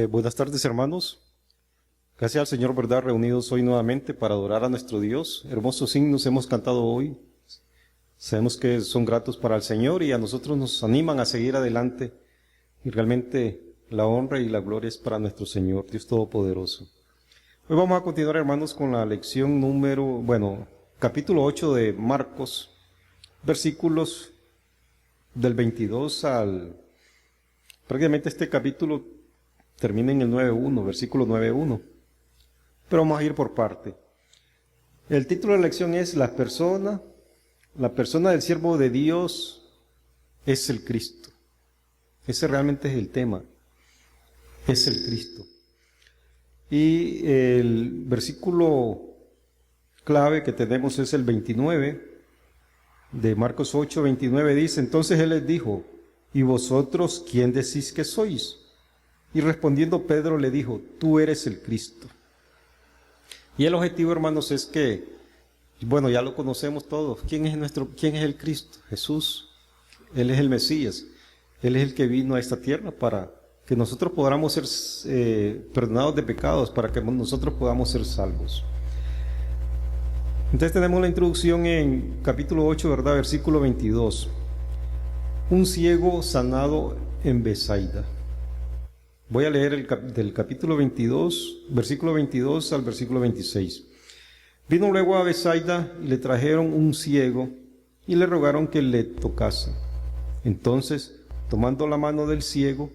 Buenas tardes, hermanos. Gracias al Señor, ¿verdad? Reunidos hoy nuevamente para adorar a nuestro Dios. Hermosos himnos hemos cantado hoy. Sabemos que son gratos para el Señor y a nosotros nos animan a seguir adelante. Y realmente la honra y la gloria es para nuestro Señor, Dios Todopoderoso. Hoy vamos a continuar, hermanos, con la lección capítulo 8 de Marcos, versículos del 22 al... Prácticamente este capítulo termina en el 9.1, versículo 9.1. Pero vamos a ir por parte. El título de la lección es la persona del siervo de Dios es el Cristo. Ese realmente es el tema. Es el Cristo. Y el versículo clave que tenemos es el 29 de Marcos 8:29. Dice: entonces él les dijo: ¿y vosotros quién decís que sois? Y respondiendo Pedro le dijo: tú eres el Cristo. Y el objetivo, hermanos, es que, ya lo conocemos todos. ¿Quién es el Cristo? Jesús. Él es el Mesías. Él es el que vino a esta tierra para que nosotros podamos ser perdonados de pecados, para que nosotros podamos ser salvos. Entonces tenemos la introducción en capítulo 8, ¿verdad? Versículo 22. Un ciego sanado en Betsaida. Voy a leer del capítulo 22, versículo 22 al versículo 26. Vino luego a Betsaida y le trajeron un ciego y le rogaron que le tocase. Entonces, tomando la mano del ciego,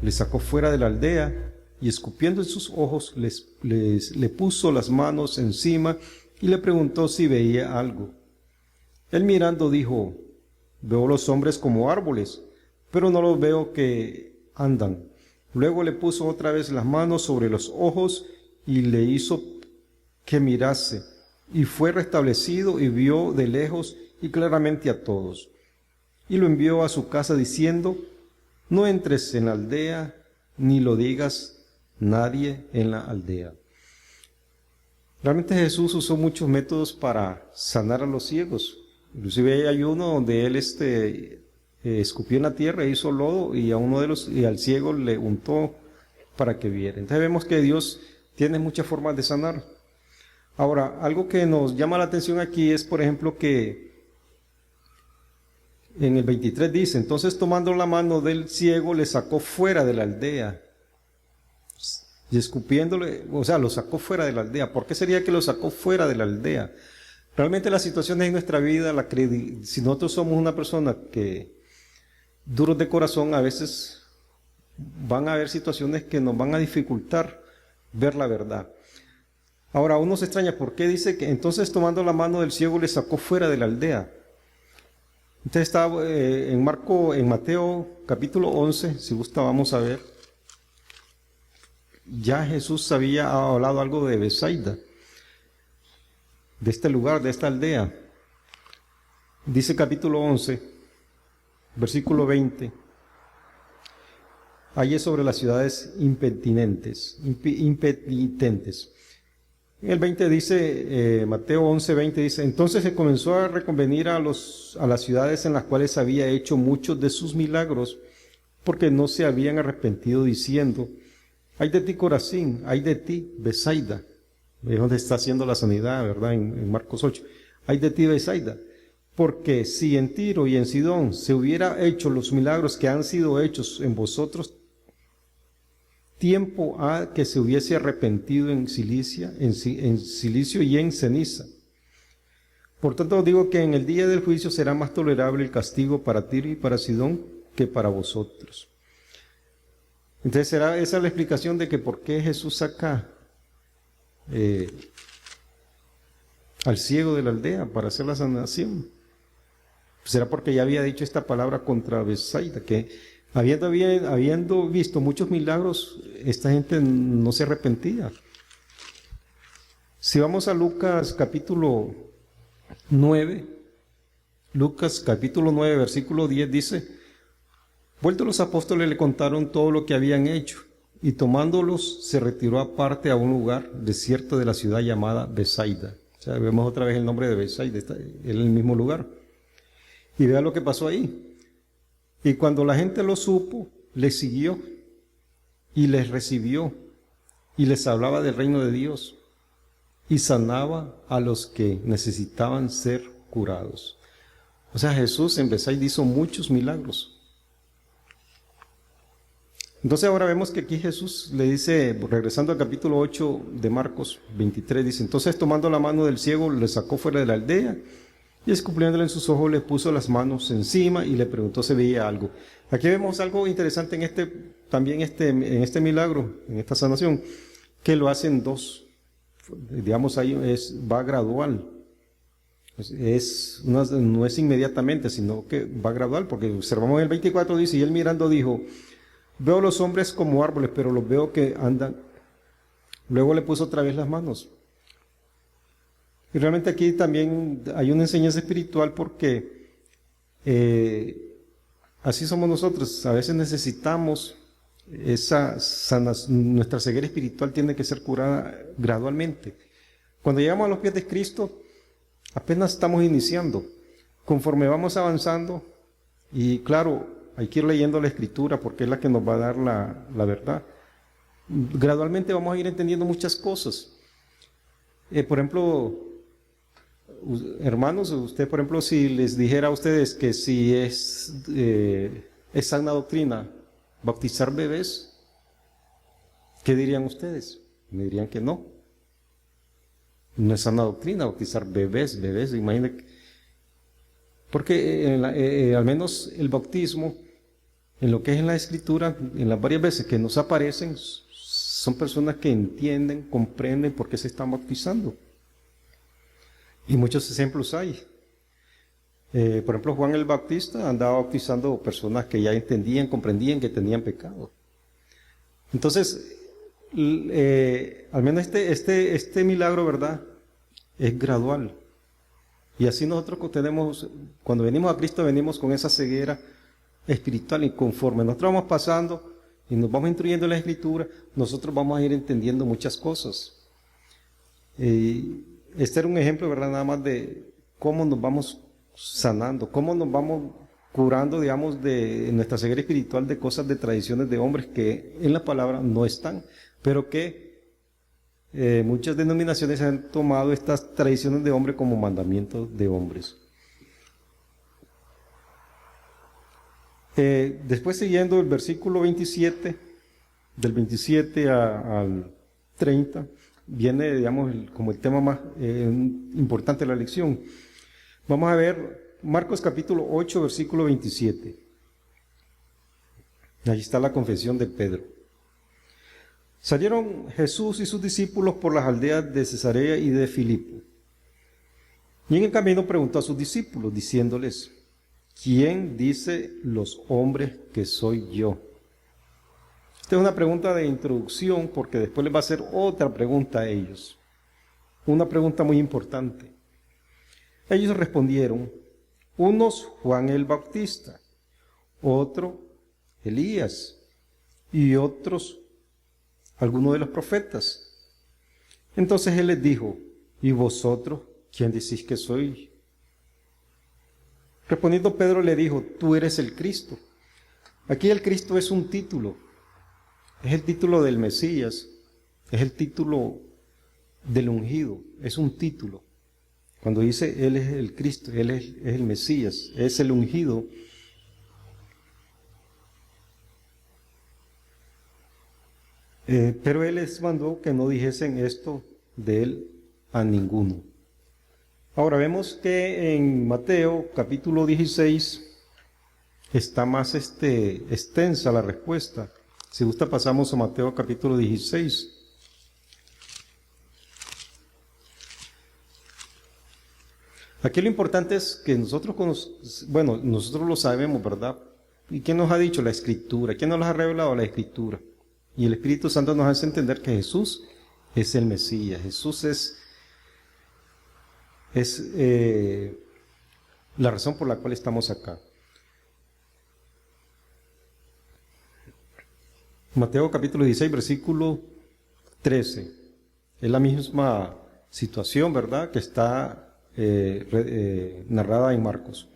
le sacó fuera de la aldea y escupiendo en sus ojos le puso las manos encima y le preguntó si veía algo. Él mirando dijo: veo los hombres como árboles, pero no los veo que andan. Luego le puso otra vez las manos sobre los ojos y le hizo que mirase, y fue restablecido y vio de lejos y claramente a todos. Y lo envió a su casa diciendo: no entres en la aldea, ni lo digas nadie en la aldea. Realmente Jesús usó muchos métodos para sanar a los ciegos. Inclusive hay uno donde él escupió en la tierra, hizo lodo y al ciego le untó para que viera. Entonces vemos que Dios tiene muchas formas de sanar. Ahora, algo que nos llama la atención aquí es, por ejemplo, que en el 23 dice: entonces tomando la mano del ciego le sacó fuera de la aldea. Y escupiéndole, lo sacó fuera de la aldea. ¿Por qué sería que lo sacó fuera de la aldea? Realmente las situaciones en nuestra vida, si nosotros somos una persona que duros de corazón, a veces van a haber situaciones que nos van a dificultar ver la verdad. Ahora uno se extraña, ¿por qué dice que entonces tomando la mano del ciego le sacó fuera de la aldea? Entonces está en Mateo capítulo 11, si gusta vamos a ver. Ya Jesús había hablado algo de Betsaida, de este lugar, de esta aldea. Dice capítulo 11, versículo 20. Ahí es sobre las ciudades impenitentes. En el 20 dice, Mateo 11, 20 dice: entonces se comenzó a reconvenir a las ciudades en las cuales había hecho muchos de sus milagros, porque no se habían arrepentido, diciendo: ay de ti, Corazín, ay de ti, Betsaida. Es donde está haciendo la sanidad, ¿verdad? En Marcos 8. Ay de ti, Betsaida. Porque si en Tiro y en Sidón se hubiera hecho los milagros que han sido hechos en vosotros, tiempo ha que se hubiese arrepentido en silicio y en ceniza. Por tanto os digo que en el día del juicio será más tolerable el castigo para Tiro y para Sidón que para vosotros. Entonces esa es la explicación de que por qué Jesús saca al ciego de la aldea para hacer la sanación. Será porque ya había dicho esta palabra contra Betsaida, que habiendo visto muchos milagros, esta gente no se arrepentía. Si vamos a Lucas capítulo 9, versículo 10 dice: vueltos los apóstoles le contaron todo lo que habían hecho, y tomándolos se retiró aparte a un lugar desierto de la ciudad llamada Betsaida. O sea, vemos otra vez el nombre de Betsaida, está en el mismo lugar. Y vea lo que pasó ahí. Y cuando la gente lo supo, le siguió. y les recibió y les hablaba del reino de Dios y sanaba a los que necesitaban ser curados. O sea, Jesús en Bethsaida hizo muchos milagros. Entonces ahora vemos que aquí Jesús le dice, regresando al capítulo 8 de Marcos 23, dice, entonces tomando la mano del ciego le sacó fuera de la aldea y escupiéndole en sus ojos le puso las manos encima y le preguntó si veía algo. Aquí vemos algo interesante en en este milagro, en esta sanación, que lo hacen dos. Digamos, ahí va gradual. No es inmediatamente, sino que va gradual, porque observamos en el 24, dice, y él mirando dijo, veo los hombres como árboles, pero los veo que andan. Luego le puso otra vez las manos. Y realmente aquí también hay una enseñanza espiritual porque así somos nosotros. A veces necesitamos nuestra ceguera espiritual tiene que ser curada gradualmente. Cuando llegamos a los pies de Cristo, apenas estamos iniciando. Conforme vamos avanzando, y claro, hay que ir leyendo la Escritura porque es la que nos va a dar la verdad. Gradualmente vamos a ir entendiendo muchas cosas. Por ejemplo, hermanos, usted, por ejemplo, si les dijera a ustedes que si es sana doctrina bautizar bebés, ¿qué dirían ustedes? Me dirían que no. No es sana doctrina bautizar bebés, imagínense. Porque al menos el bautismo, en lo que es en la Escritura, en las varias veces que nos aparecen, son personas que entienden, comprenden por qué se están bautizando. Y muchos ejemplos hay. Por ejemplo, Juan el Bautista andaba bautizando personas que ya entendían, comprendían que tenían pecado. Entonces, al menos este milagro, ¿verdad?, es gradual. Y así nosotros cuando venimos a Cristo, venimos con esa ceguera espiritual, y conforme nosotros vamos pasando y nos vamos instruyendo en la Escritura, nosotros vamos a ir entendiendo muchas cosas. Este era un ejemplo, ¿verdad?, nada más de cómo nos vamos sanando, cómo nos vamos curando, digamos, de nuestra ceguera espiritual de cosas, de tradiciones de hombres que en la palabra no están, pero que muchas denominaciones han tomado estas tradiciones de hombres como mandamientos de hombres. Después, siguiendo el versículo 27, del 27 al 30, viene, digamos, como el tema más importante de la lección. Vamos a ver Marcos capítulo 8, versículo 27. Allí está la confesión de Pedro. Salieron Jesús y sus discípulos por las aldeas de Cesarea y de Filipo. Y en el camino preguntó a sus discípulos, diciéndoles, ¿quién dice los hombres que soy yo? Esta es una pregunta de introducción porque después les va a hacer otra pregunta a ellos. Una pregunta muy importante. Ellos respondieron, unos Juan el Bautista, otro Elías y otros algunos de los profetas. Entonces él les dijo, ¿y vosotros quién decís que soy? Respondiendo Pedro le dijo, tú eres el Cristo. Aquí el Cristo es un título, es el título del Mesías, es el título del ungido, es un título. Cuando dice Él es el Cristo, Él es el Mesías, es el ungido. Pero Él les mandó que no dijesen esto de Él a ninguno. Ahora vemos que en Mateo capítulo 16 está más extensa la respuesta. Si gusta pasamos a Mateo capítulo 16. Aquí lo importante es que nosotros lo sabemos, ¿verdad? ¿Y quién nos ha dicho? La Escritura. ¿Quién nos ha revelado? La Escritura. Y el Espíritu Santo nos hace entender que Jesús es el Mesías. Jesús es la razón por la cual estamos acá. Mateo capítulo 16, versículo 13. Es la misma situación, ¿verdad?, que está narrada en Marcos.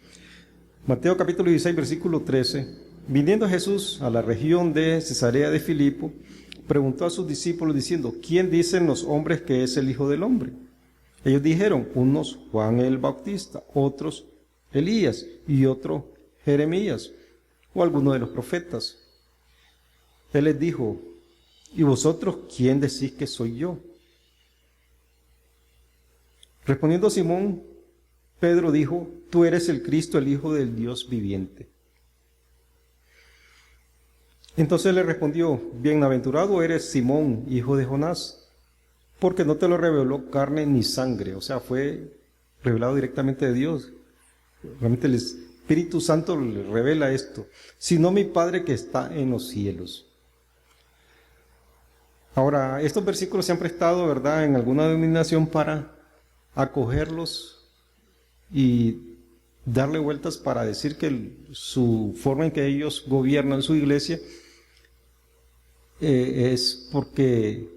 Mateo capítulo 16, versículo 13. Viniendo Jesús a la región de Cesarea de Filipo, preguntó a sus discípulos diciendo, ¿quién dicen los hombres que es el Hijo del Hombre? Ellos dijeron, unos Juan el Bautista, otros Elías y otro Jeremías o alguno de los profetas. Él les dijo, ¿y vosotros quién decís que soy yo? Respondiendo Simón, Pedro dijo, tú eres el Cristo, el Hijo del Dios viviente. Entonces le respondió, bienaventurado eres Simón, hijo de Jonás, porque no te lo reveló carne ni sangre, o sea, fue revelado directamente de Dios. Realmente el Espíritu Santo le revela esto, sino mi Padre que está en los cielos. Ahora, estos versículos se han prestado, ¿verdad?, en alguna denominación para acogerlos y darle vueltas para decir que su forma en que ellos gobiernan su iglesia es porque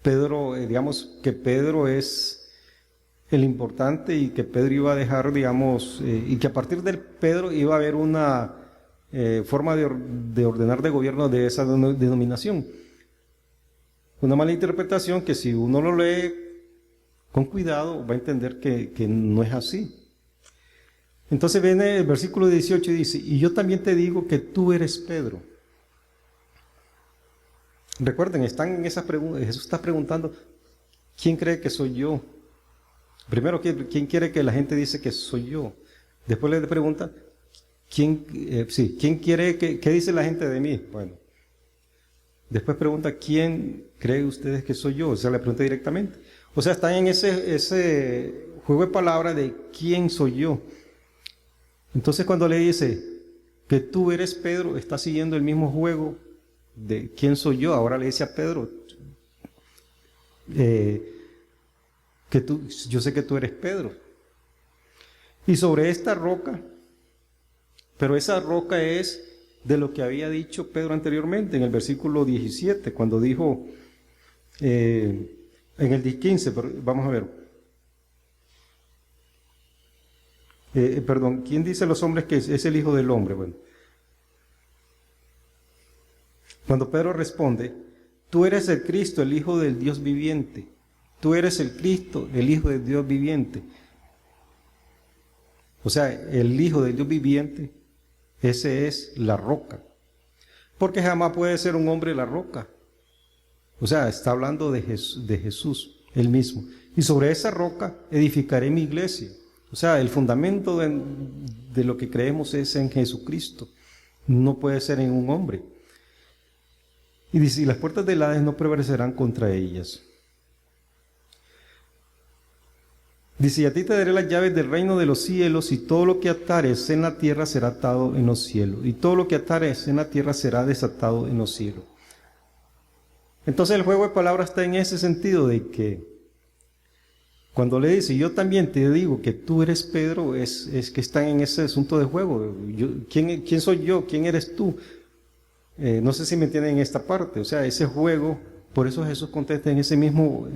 Pedro, digamos, que Pedro es el importante y que Pedro iba a dejar, digamos, y que a partir del Pedro iba a haber una forma de ordenar de gobierno de esa denominación. Una mala interpretación que si uno lo lee con cuidado va a entender que no es así. Entonces viene el versículo 18 y dice, y yo también te digo que tú eres Pedro. Recuerden, están en esas preguntas, Jesús está preguntando, ¿quién cree que soy yo? Primero, ¿quién quiere que la gente dice que soy yo? Después le pregunta, ¿quién quiere qué dice la gente de mí? Bueno, después pregunta, ¿quién cree ustedes que soy yo? O sea, le pregunta directamente. O sea, están en ese juego de palabras de quién soy yo. Entonces cuando le dice que tú eres Pedro, está siguiendo el mismo juego de quién soy yo. Ahora le dice a Pedro, yo sé que tú eres Pedro. Y sobre esta roca, pero esa roca es de lo que había dicho Pedro anteriormente en el versículo 17, cuando dijo, en el 15, vamos a ver. ¿Quién dice a los hombres que es el Hijo del Hombre? Bueno, cuando Pedro responde, tú eres el Cristo, el Hijo del Dios viviente. Tú eres el Cristo, el Hijo del Dios viviente. O sea, el Hijo del Dios viviente, ese es la roca. Porque jamás puede ser un hombre la roca. O sea, está hablando de Jesús, él mismo. Y sobre esa roca edificaré mi iglesia. O sea, el fundamento de lo que creemos es en Jesucristo. No puede ser en un hombre. Y dice, y las puertas del Hades no prevalecerán contra ellas. Dice, y a ti te daré las llaves del reino de los cielos, y todo lo que atares en la tierra será atado en los cielos, y todo lo que atares en la tierra será desatado en los cielos. Entonces el juego de palabras está en ese sentido de que cuando le dice, yo también te digo que tú eres Pedro, es que están en ese asunto de juego. ¿Quién soy yo? ¿Quién eres tú? No sé si me entienden en esta parte. O sea, ese juego, por eso Jesús contesta en ese mismo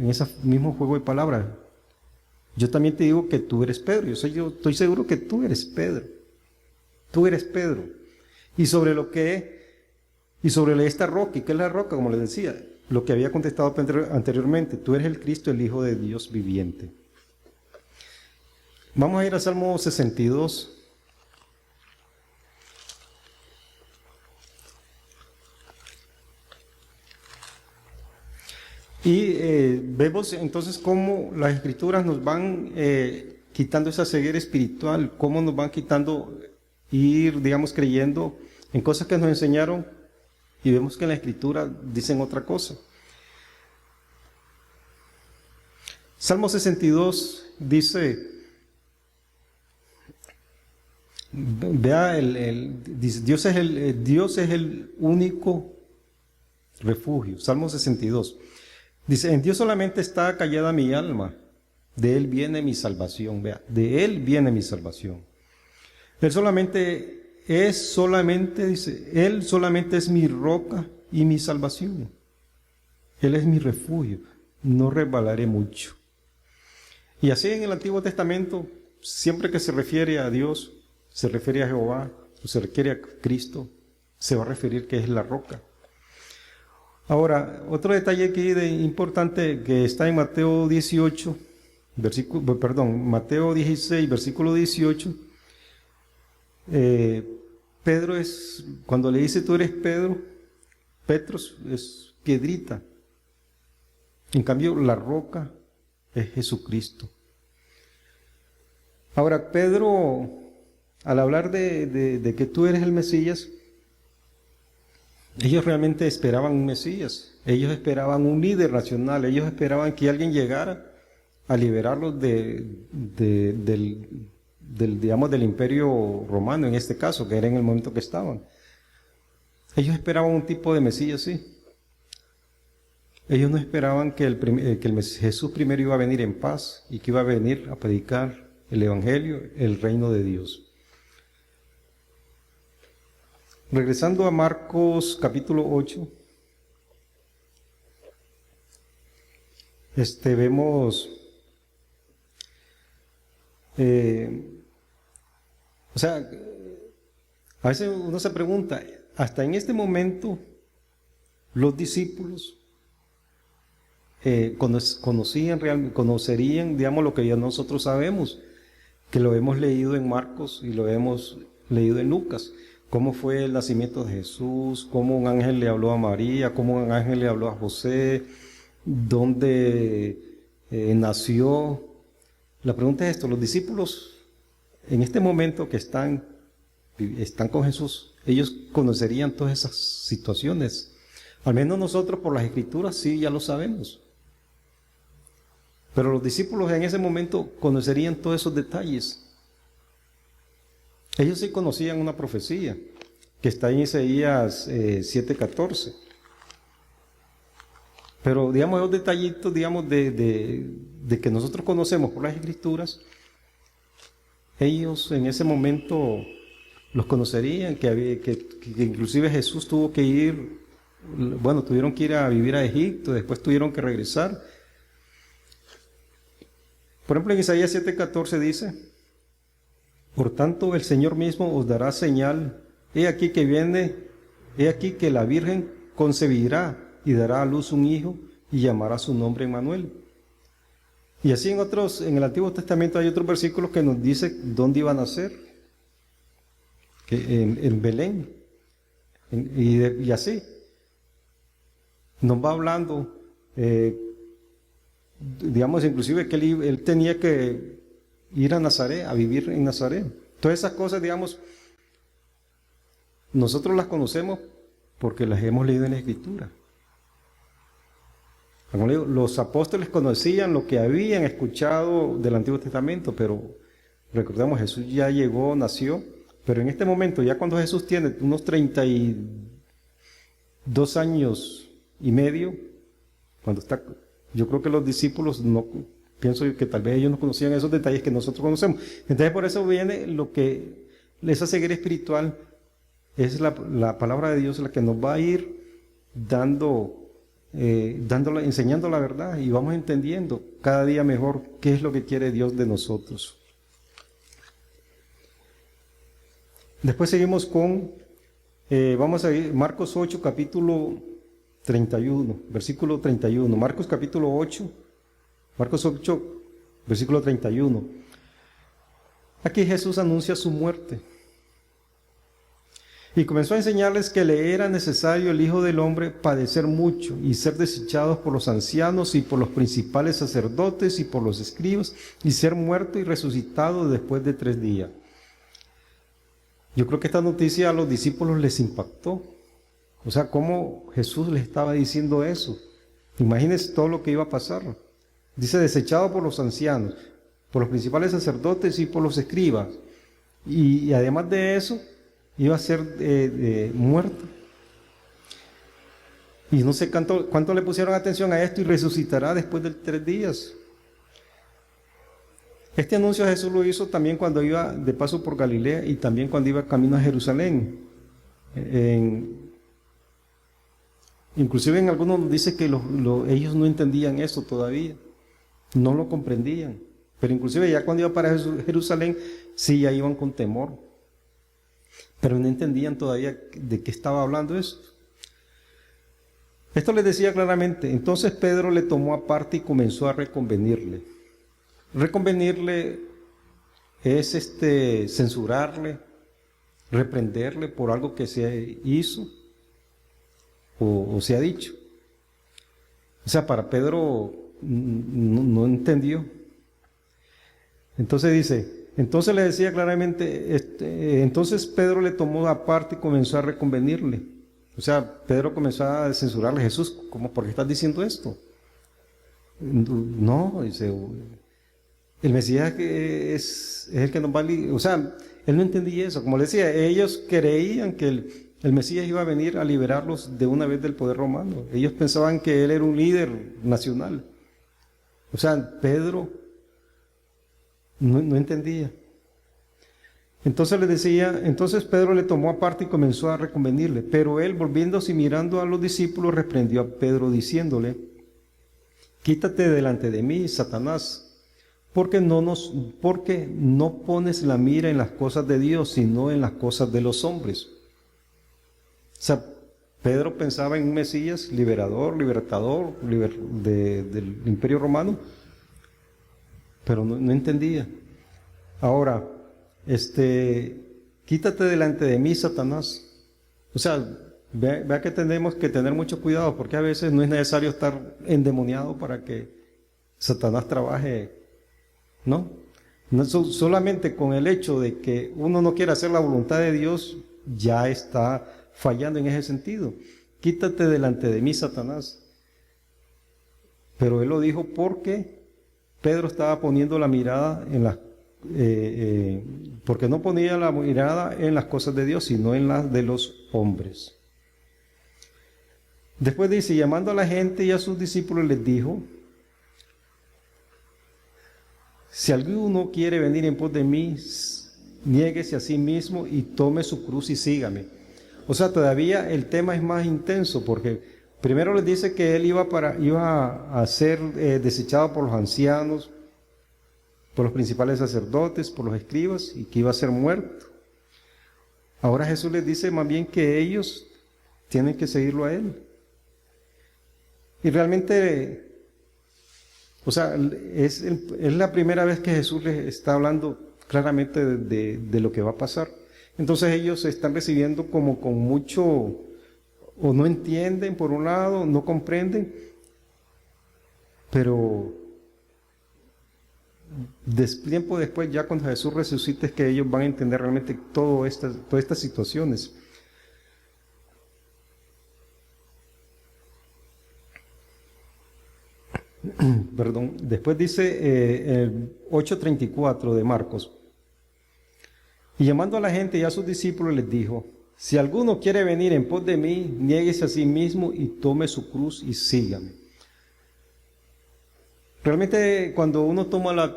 juego de palabras. Yo también te digo que tú eres Pedro. Yo estoy seguro que tú eres Pedro. Tú eres Pedro. Y sobre esta roca, ¿y qué es la roca? Como les decía, lo que había contestado anteriormente, tú eres el Cristo, el Hijo de Dios viviente. Vamos a ir al Salmo 62. Y vemos entonces cómo las Escrituras nos van quitando esa ceguera espiritual, cómo nos van quitando ir, digamos, creyendo en cosas que nos enseñaron y vemos que en la Escritura dicen otra cosa. Salmo 62 dice, vea, dice, Dios es el único refugio. Salmo 62. Dice, en Dios solamente está callada mi alma, de Él viene mi salvación. Vea, de Él viene mi salvación. Él solamente es mi roca y mi salvación. Él es mi refugio, no resbalaré mucho. Y así en el Antiguo Testamento, siempre que se refiere a Dios, se refiere a Jehová, o se refiere a Cristo, se va a referir que es la roca. Ahora, otro detalle aquí importante que está en Mateo 18, Mateo 16, versículo 18. Pedro cuando le dice tú eres Pedro, Petros es piedrita. En cambio, la roca es Jesucristo. Ahora, Pedro, al hablar de que tú eres el Mesías, ellos realmente esperaban un Mesías, ellos esperaban un líder nacional, ellos esperaban que alguien llegara a liberarlos digamos, del imperio romano, en este caso, que era en el momento que estaban. Ellos esperaban un tipo de Mesías, sí. Ellos no esperaban que Jesús primero iba a venir en paz y que iba a venir a predicar el Evangelio, el reino de Dios. Regresando a Marcos capítulo 8, vemos, a veces uno se pregunta, hasta en este momento los discípulos conocerían, digamos, lo que ya nosotros sabemos, que lo hemos leído en Marcos y lo hemos leído en Lucas. Cómo fue el nacimiento de Jesús, cómo un ángel le habló a María, cómo un ángel le habló a José, dónde nació. La pregunta es esto, los discípulos en este momento que están con Jesús, ellos conocerían todas esas situaciones. Al menos nosotros por las Escrituras sí ya lo sabemos. Pero los discípulos en ese momento conocerían todos esos detalles. Ellos sí conocían una profecía que está en Isaías 7:14. Pero, digamos, los detallitos, digamos, de que nosotros conocemos por las Escrituras, ellos en ese momento los conocerían, que inclusive Jesús tuvo que ir, bueno, tuvieron que ir a vivir a Egipto, después tuvieron que regresar. Por ejemplo, en Isaías 7:14 dice: por tanto, el Señor mismo os dará señal. He aquí que la Virgen concebirá y dará a luz un hijo y llamará su nombre Emmanuel. Y así en el Antiguo Testamento hay otros versículos que nos dice dónde iban a nacer, que en Belén, y así. Nos va hablando, digamos, inclusive que él tenía que ir a Nazaret, a vivir en Nazaret. Todas esas cosas, digamos, nosotros las conocemos porque las hemos leído en la Escritura. Como le digo, los apóstoles conocían lo que habían escuchado del Antiguo Testamento, pero recordemos, Jesús ya llegó, nació, pero en este momento, ya cuando Jesús tiene unos 32 años y medio, yo creo que los discípulos no... Pienso que tal vez ellos no conocían esos detalles que nosotros conocemos. Entonces por eso viene esa ceguera espiritual, es la palabra de Dios la que nos va a ir enseñando la verdad, y vamos entendiendo cada día mejor qué es lo que quiere Dios de nosotros. Después seguimos vamos a ir Marcos 8, capítulo 31, versículo 31. Marcos capítulo 8, versículo 31. Aquí Jesús anuncia su muerte. Y comenzó a enseñarles que le era necesario el Hijo del Hombre padecer mucho y ser desechado por los ancianos y por los principales sacerdotes y por los escribas, y ser muerto y resucitado después de 3 días. Yo creo que esta noticia a los discípulos les impactó. O sea, cómo Jesús les estaba diciendo eso. Imagínense todo lo que iba a pasar. Dice, desechado por los ancianos, por los principales sacerdotes y por los escribas. Y además de eso, iba a ser muerto. Y no sé cuánto le pusieron atención a esto, y resucitará después de 3 días. Este anuncio Jesús lo hizo también cuando iba de paso por Galilea y también cuando iba camino a Jerusalén. Inclusive en algunos nos dice que ellos no entendían eso todavía. No lo comprendían, pero inclusive ya cuando iban para Jerusalén, sí, ya iban con temor, pero no entendían todavía de qué estaba hablando eso. Esto les decía claramente. Entonces Pedro le tomó aparte y comenzó a reconvenirle. Reconvenirle es censurarle, reprenderle por algo que se hizo o se ha dicho. O sea, para Pedro no entendió. Entonces dice, entonces le decía claramente, entonces Pedro le tomó aparte y comenzó a reconvenirle. O sea, Pedro comenzó a censurarle: Jesús, ¿por qué estás diciendo esto? No, dice, el Mesías es el que nos va a liberar. O sea, él no entendía eso. Como le decía, ellos creían que el Mesías iba a venir a liberarlos de una vez del poder romano. Ellos pensaban que él era un líder nacional. O sea, Pedro no entendía. Entonces le decía, entonces Pedro le tomó aparte y comenzó a reconvenirle. Pero él, volviéndose y mirando a los discípulos, reprendió a Pedro diciéndole: quítate delante de mí, Satanás, porque no pones la mira en las cosas de Dios, sino en las cosas de los hombres. O sea, Pedro pensaba en un Mesías liberador, libertador del Imperio Romano, pero no entendía. Ahora, quítate delante de mí, Satanás. O sea, vea que tenemos que tener mucho cuidado, porque a veces no es necesario estar endemoniado para que Satanás trabaje, ¿no? Solamente con el hecho de que uno no quiere hacer la voluntad de Dios, ya está fallando en ese sentido. Quítate delante de mí, Satanás. Pero él lo dijo porque Pedro estaba poniendo la mirada en las porque no ponía la mirada en las cosas de Dios, sino en las de los hombres. Después dice, llamando a la gente y a sus discípulos les dijo: si alguno quiere venir en pos de mí, niéguese a sí mismo y tome su cruz y sígame. O sea, todavía el tema es más intenso, porque primero les dice que él iba a ser desechado por los ancianos, por los principales sacerdotes, por los escribas, y que iba a ser muerto. Ahora Jesús les dice más bien que ellos tienen que seguirlo a él. Y realmente, o sea, es la primera vez que Jesús les está hablando claramente de lo que va a pasar. Entonces ellos se están recibiendo como con mucho, o no entienden por un lado, no comprenden, pero tiempo después, ya cuando Jesús resucite, es que ellos van a entender realmente todas estas situaciones. Perdón. Después dice el 8:34 de Marcos: y llamando a la gente y a sus discípulos les dijo: si alguno quiere venir en pos de mí, niéguese a sí mismo y tome su cruz y sígame. Realmente cuando uno toma la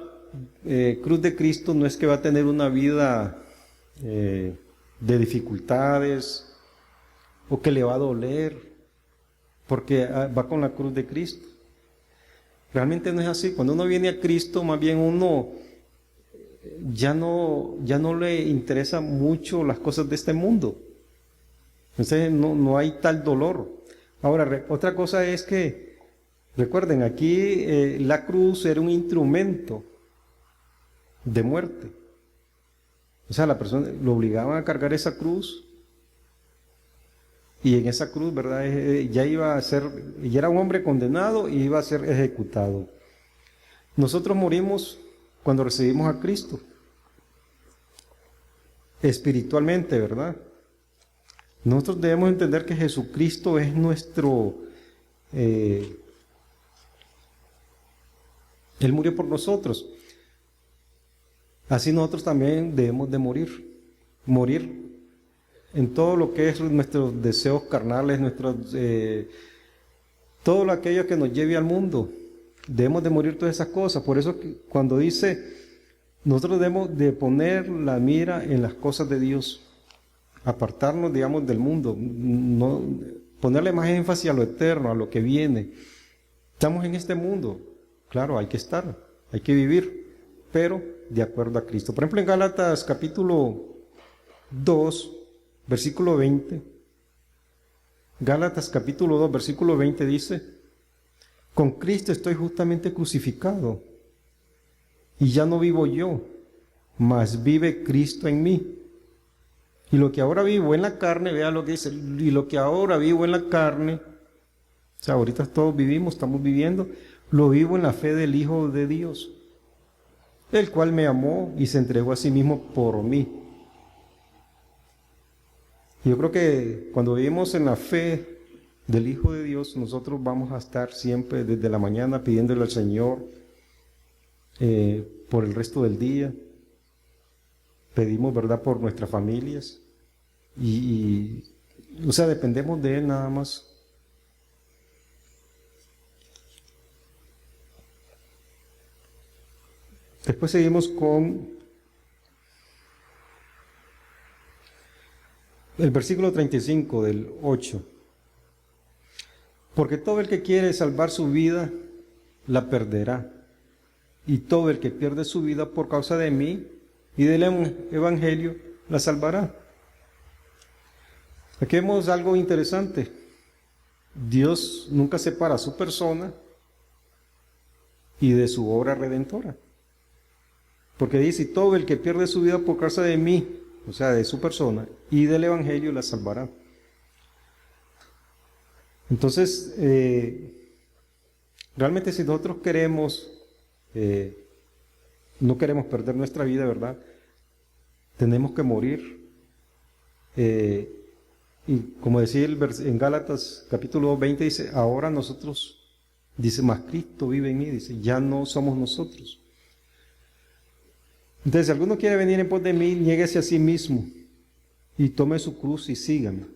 cruz de Cristo, no es que va a tener una vida de dificultades o que le va a doler, porque va con la cruz de Cristo. Realmente no es así. Cuando uno viene a Cristo, más bien uno ya no le interesa mucho las cosas de este mundo. Entonces no hay tal dolor. Ahora, otra cosa es que, recuerden, aquí la cruz era un instrumento de muerte. O sea, la persona lo obligaban a cargar esa cruz, y en esa cruz, ¿verdad? Ya era un hombre condenado y iba a ser ejecutado. Nosotros morimos cuando recibimos a Cristo, espiritualmente, ¿verdad? Nosotros debemos entender que Jesucristo es nuestro... Él murió por nosotros. Así nosotros también debemos de morir en todo lo que es nuestros deseos carnales, todo aquello que nos lleve al mundo. Debemos de morir todas esas cosas. Por eso cuando dice, nosotros debemos de poner la mira en las cosas de Dios, apartarnos, digamos, del mundo, no ponerle más énfasis a lo eterno, a lo que viene. Estamos en este mundo, claro, hay que estar, hay que vivir, pero de acuerdo a Cristo. Por ejemplo, en Gálatas capítulo 2, versículo 20, Gálatas capítulo 2, versículo 20 dice, con Cristo estoy justamente crucificado, y ya no vivo yo, mas vive Cristo en mí. Y lo que ahora vivo en la carne, vea lo que dice, y lo que ahora vivo en la carne, o sea, ahorita todos vivimos, estamos viviendo, lo vivo en la fe del Hijo de Dios, el cual me amó y se entregó a sí mismo por mí. Yo creo que cuando vivimos en la fe del Hijo de Dios, nosotros vamos a estar siempre desde la mañana pidiéndole al Señor por el resto del día. Pedimos, ¿verdad?, por nuestras familias. O sea, dependemos de Él nada más. Después seguimos con el versículo 35 del 8. Porque todo el que quiere salvar su vida, la perderá. Y todo el que pierde su vida por causa de mí y del Evangelio, la salvará. Aquí vemos algo interesante. Dios nunca separa su persona y de su obra redentora. Porque dice, todo el que pierde su vida por causa de mí, o sea, de su persona, y del Evangelio, la salvará. Entonces, realmente si nosotros queremos, no queremos perder nuestra vida, ¿verdad? Tenemos que morir. Y como decía en Gálatas capítulo 20, dice, ahora nosotros, dice, más Cristo vive en mí, dice, ya no somos nosotros. Entonces, si alguno quiere venir en pos de mí, niéguese a sí mismo y tome su cruz y sígame.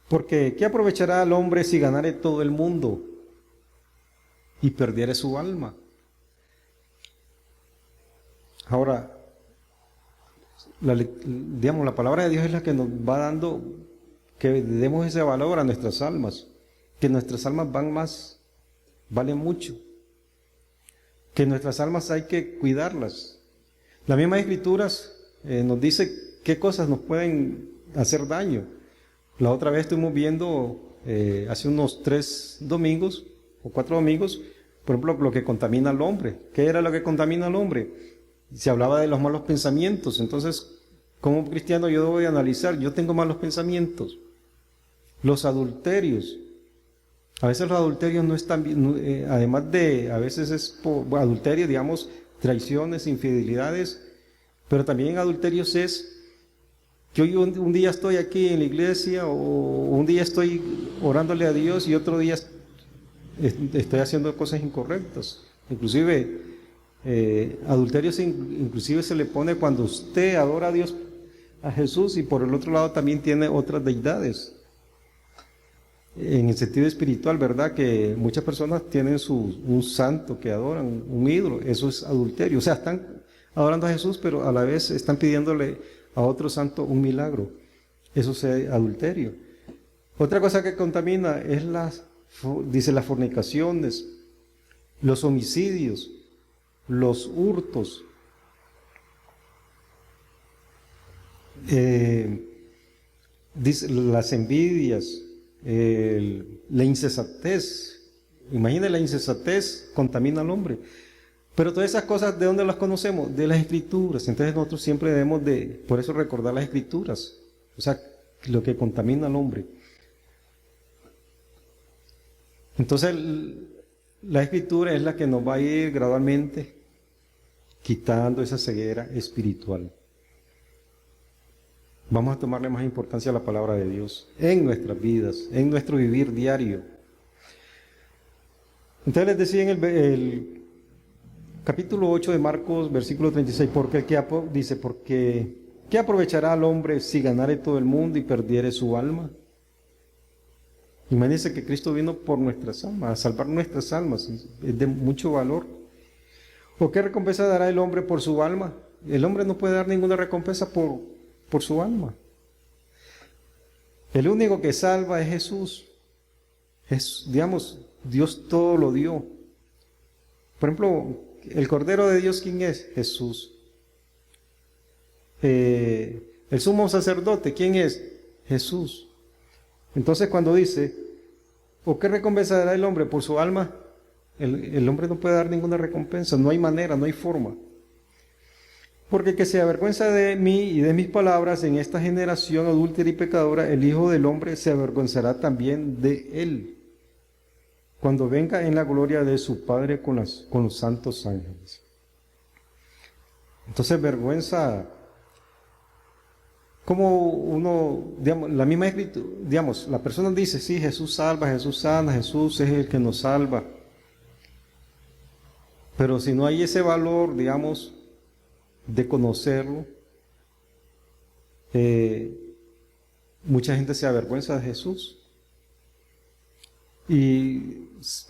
Porque, ¿qué aprovechará al hombre si ganare todo el mundo y perdiere su alma? Ahora, la palabra de Dios es la que nos va dando que demos ese valor a nuestras almas, que nuestras almas valen mucho, que nuestras almas hay que cuidarlas. Las mismas escrituras nos dice qué cosas nos pueden hacer daño. La otra vez estuvimos viendo, hace unos 3 domingos o 4 domingos, por ejemplo, lo que contamina al hombre. ¿Qué era lo que contamina al hombre? Se hablaba de los malos pensamientos. Entonces, como cristiano yo debo de analizar, yo tengo malos pensamientos. Los adulterios. A veces los adulterios no están bien, además de, a veces es por adulterio, digamos, traiciones, infidelidades, pero también adulterios es que hoy un día estoy aquí en la iglesia o un día estoy orándole a Dios y otro día estoy haciendo cosas incorrectas. Inclusive, adulterios inclusive se le pone cuando usted adora a Dios, a Jesús, y por el otro lado también tiene otras deidades. En el sentido espiritual, ¿verdad? Que muchas personas tienen un santo que adoran, un ídolo. Eso es adulterio. O sea, están adorando a Jesús, pero a la vez están pidiéndole a otro santo un milagro. Eso es adulterio. Otra cosa que contamina es dice, las fornicaciones, los homicidios, los hurtos, dice, las envidias, la insensatez. Imagínense, la insensatez contamina al hombre. Pero todas esas cosas, ¿de dónde las conocemos? De las Escrituras. Entonces nosotros siempre debemos por eso recordar las Escrituras. O sea, lo que contamina al hombre. Entonces, la Escritura es la que nos va a ir gradualmente quitando esa ceguera espiritual. Vamos a tomarle más importancia a la palabra de Dios en nuestras vidas, en nuestro vivir diario. Entonces les decía en el capítulo 8 de Marcos, versículo 36, porque ¿qué aprovechará al hombre si ganare todo el mundo y perdiere su alma? Imagínense que Cristo vino por nuestras almas, a salvar nuestras almas, es de mucho valor. ¿O qué recompensa dará el hombre por su alma? El hombre no puede dar ninguna recompensa por su alma. El único que salva es Jesús. Digamos, Dios todo lo dio. Por ejemplo, el Cordero de Dios, ¿quién es? Jesús. El sumo sacerdote, ¿quién es? Jesús. Entonces cuando dice, ¿o qué recompensa dará el hombre por su alma? El hombre no puede dar ninguna recompensa, no hay manera, no hay forma. Porque el que se avergüenza de mí y de mis palabras en esta generación adúltera y pecadora, el Hijo del Hombre se avergonzará también de él, cuando venga en la gloria de su Padre con los santos ángeles. Entonces, vergüenza, como uno, digamos, la misma escritura, digamos, la persona dice, sí, Jesús salva, Jesús sana, Jesús es el que nos salva. Pero si no hay ese valor, digamos, de conocerlo, mucha gente se avergüenza de Jesús.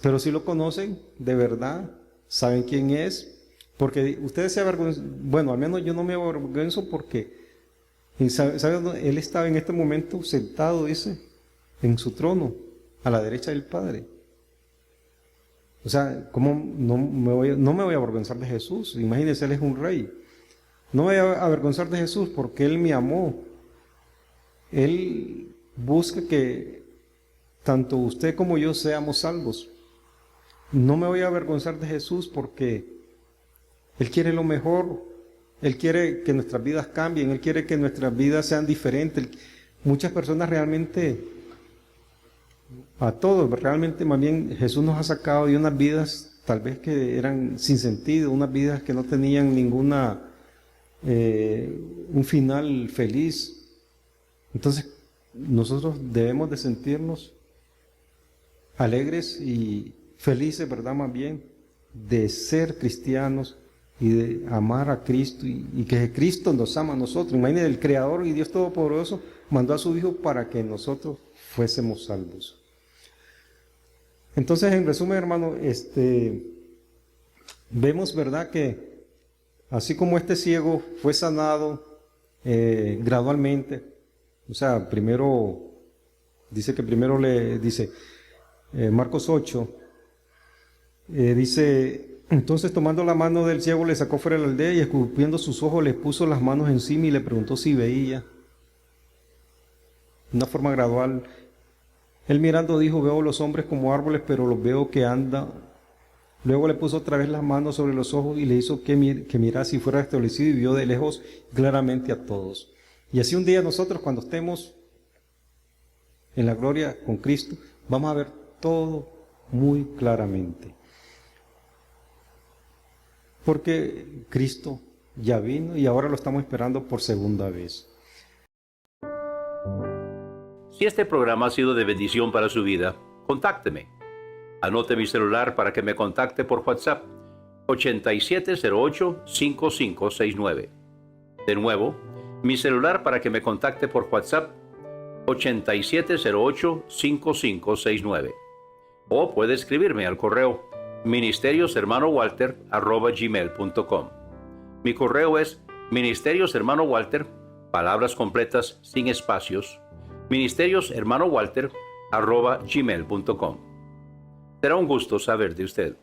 Pero si lo conocen, de verdad, saben quién es, porque ustedes se avergüenzan, bueno, al menos yo no me avergüenzo porque, ¿sabe dónde? Él estaba en este momento sentado, dice, en su trono, a la derecha del Padre. O sea, ¿cómo no me voy a avergonzar de Jesús? Imagínense, Él es un rey. No me voy a avergonzar de Jesús porque Él me amó. Él busca que tanto usted como yo seamos salvos. No me voy a avergonzar de Jesús porque Él quiere lo mejor. Él quiere que nuestras vidas cambien. Él quiere que nuestras vidas sean diferentes. Muchas personas realmente, a todos, realmente más bien Jesús nos ha sacado de unas vidas tal vez que eran sin sentido, unas vidas que no tenían ninguna un final feliz. Entonces nosotros debemos de sentirnos alegres y felices, ¿verdad? Más bien de ser cristianos y de amar a Cristo y que Cristo nos ama a nosotros. Imagínense, el Creador y Dios Todopoderoso mandó a su Hijo para que nosotros fuésemos salvos. Entonces, en resumen, hermano, vemos, ¿verdad?, que así como este ciego fue sanado gradualmente, o sea, primero, dice que primero le dice, Marcos 8, dice, entonces tomando la mano del ciego le sacó fuera de la aldea y escupiendo sus ojos le puso las manos encima y le preguntó si veía. De una forma gradual. Él mirando dijo, veo los hombres como árboles, pero los veo que andan. Luego le puso otra vez las manos sobre los ojos y le hizo que mirase y fuera establecido y vio de lejos claramente a todos. Y así un día nosotros cuando estemos en la gloria con Cristo, vamos a ver todo muy claramente. Porque Cristo ya vino y ahora lo estamos esperando por segunda vez. Si este programa ha sido de bendición para su vida, contácteme. Anote mi celular para que me contacte por WhatsApp 8708-5569. De nuevo, mi celular para que me contacte por WhatsApp 8708-5569. O puede escribirme al correo ministerioshermanowalter@gmail.com. Mi correo es ministerioshermanowalter, palabras completas sin espacios, ministerioshermanowalter@gmail.com. Será un gusto saber de usted.